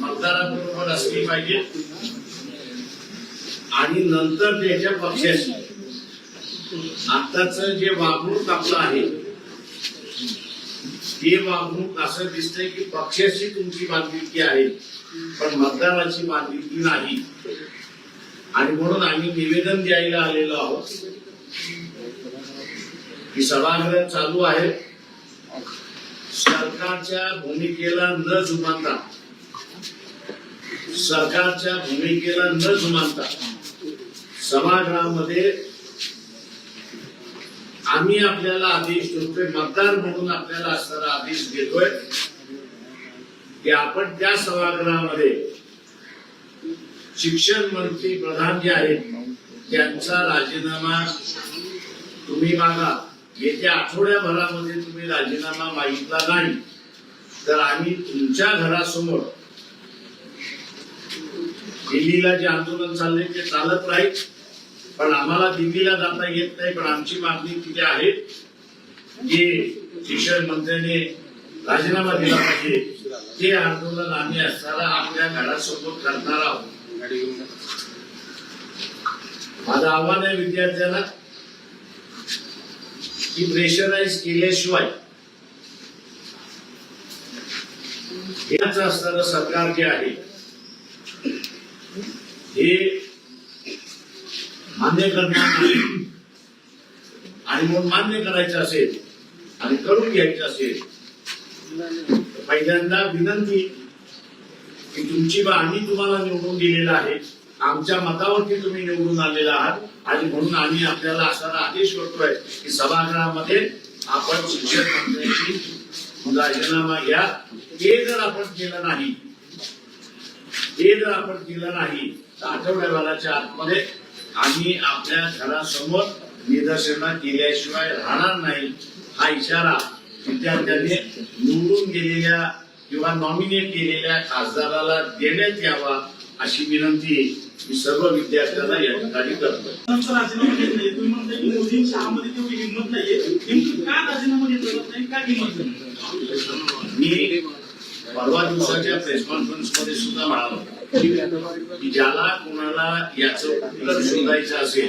मतदाराबरोबर असली पाहिजे आणि नंतर त्याच्या पक्षाशी आताच जे वागणूक आपलं आहे ते वागणूक असं दिसतंय की पक्षाशी तुमची बांधिलकी आहे पण मतदाराची बांधिलकी नाही आणि म्हणून आम्ही निवेदन द्यायला आलेलो आहोत की सभागृह चालू आहे. सरकारच्या भूमिकेला न जुमानता सभागृहामध्ये आम्ही आपल्याला आदेश देतोय, मतदार म्हणून आपल्याला असणारा आदेश देतोय की आपण त्या सभागृहामध्ये शिक्षण मंत्री प्रधान जे आहेत त्यांचा राजीनामा तुम्ही मागा. येत्या आठवड्याभरामध्ये तुम्ही राजीनामा मागितला नाही तर आम्ही तुमच्या घरासमोर दिल्लीला जे आंदोलन चालले ते चालत राहील पण आम्हाला दिल्लीला जाता येत नाही. पण आमची मागणी किती आहे की शिक्षण मंत्र्यांनी राजीनामा दिला पाहिजे ते आंदोलन आम्ही असताना आपल्या घरासमोर करणार आहोत. माझं आव्हान आहे विद्यार्थ्यांना की प्रेशराईज केल्याशिवाय असणारं सरकार जे आहे हे मान्य करणार नाही आणि म्हणून मान्य करायचं असेल आणि करून घ्यायचं असेल पहिल्यांदा विनंती की तुमची आम्ही तुम्हाला निवडून दिलेला आहे, आमच्या मतावरती तुम्ही निवडून आलेला आहात आणि म्हणून आम्ही आपल्याला असा आदेश करतोय की सभागृहामध्ये आपण शिक्षण मंत्र्यांची राजीनामा घ्या. हे जर आपण केलं नाही तर आठवड्याभराच्या आतमध्ये आम्ही आपल्या घरासमोर निदर्शनं केल्याशिवाय राहणार नाही हा इशारा विद्यार्थ्यांनी निवडून गेलेल्या किंवा नॉमिनेट केलेल्या खासदाराला देण्यात यावा अशी विनंती मी सर्व विद्यार्थ्यांना या ठिकाणी करतो. मी परवा दिवसाच्या प्रेस कॉन्फरन्स मध्ये सुद्धा म्हणालो की ज्याला कोणाला याचं उत्तर शोधायचं असेल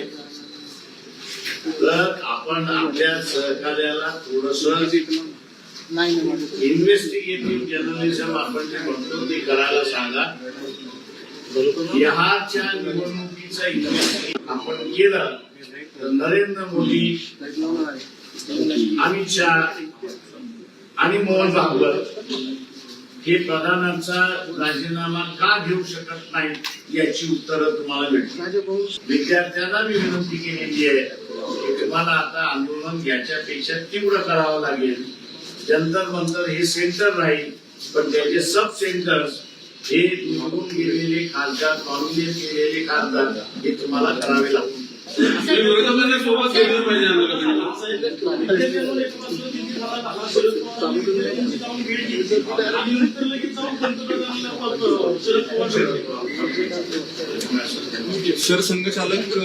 तर आपण आपल्या सहकार्याला थोडस इन्व्हेस्टिगेटिव्ह जर्नलिझम आपण जे म्हणतो ते करायला सांगा. बिहारच्या निवडणुकीचा इन्व्हेस्टिगेशन आपण केलं तर नरेंद्र मोदी, अमित शहा आणि मोहन भागवत हे प्रधानांचा राजीनामा का घेऊ शकत नाही याची उत्तरं तुम्हाला मिळतील. विद्यार्थ्यांना मी विनंती केलेली आहे की तुम्हाला आता आंदोलन याच्यापेक्षा तीव्र करावं लागेल. जंतर मंतर हे सेंटर राहील पण त्याचे सब सेंटर्स हे निवडून गेलेले खासदार, नॉमिनेट केलेले खासदार हे तुम्हाला करावे लागतील. सरसंघचालक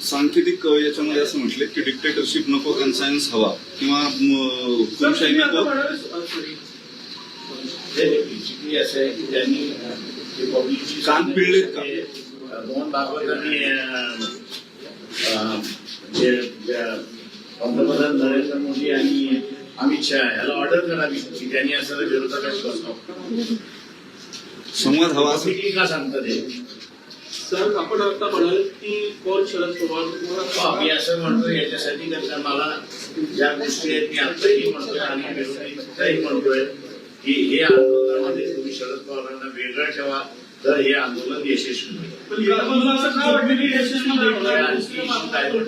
सांकेतिक याच्यामध्ये असं म्हटले की डिक्टेटरशिप नको, कन्सायन्स हवा किंवा हुकुमशाही नको. कान पिळले का मोहन भागवतांनी पंतप्रधान नरेंद्र मोदी आणि अमित शहा याला ऑर्डर करावी की त्यांनी असं विरोधकांशी बसवावं. संवाद हवा असं का सांगतात हे? सर आपण आता म्हणाल की कोण शरद पवार, मी असं म्हणतोय याच्यासाठी करता मला ज्या गोष्टी आहेत मी आताही म्हणतोय आणि विरोधी म्हणतोय की हे आंदोलनामध्ये तुम्ही शरद पवारांना वेगळं ठेवा तर हे आंदोलन यशस्वी होईल.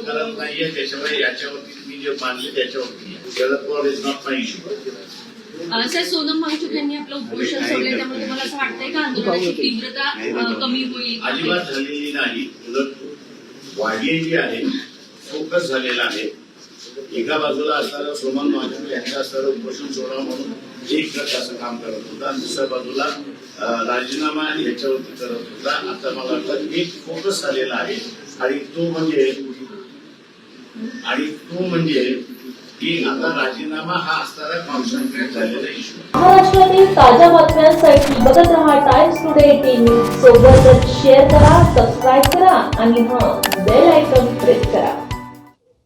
करत नाहीये त्याच्यामुळे याच्यावरती तुम्ही जे मानले त्याच्यावरती Sharad Pawar is not my issue. Sir Sonam Wangchuk यांनी आपलं उपोषण सोडले त्यामुळे तुम्हाला असं वाटतंय का आंदोलनाची तीव्रता कमी होईल? अजिबात झालेली नाही, उलट वाढलेली आहे, फोकस झालेला आहे. एका बाजूला असणारा सोनम वांगचुक यांचं असणारं उपोषण सोडा म्हणून एक प्रकारचं काम करत होता आणि दुसऱ्या बाजूला राजीनामा ह्याच्यावरती करत होता. आता मला वाटतं एक फोकस झालेला आहे आणि तो म्हणजे की आता राजीनामा हा असणारा कॉन्सन्ट्रेट झालेला इश्यू. महाराष्ट्रातील ताज्या बातम्यांसाठी बघत रहा टाइम्स टुडे 18 न्यूज. सोबतच शेअर करा, सबस्क्राईब करा आणि बेल आयकॉन प्रेस करा.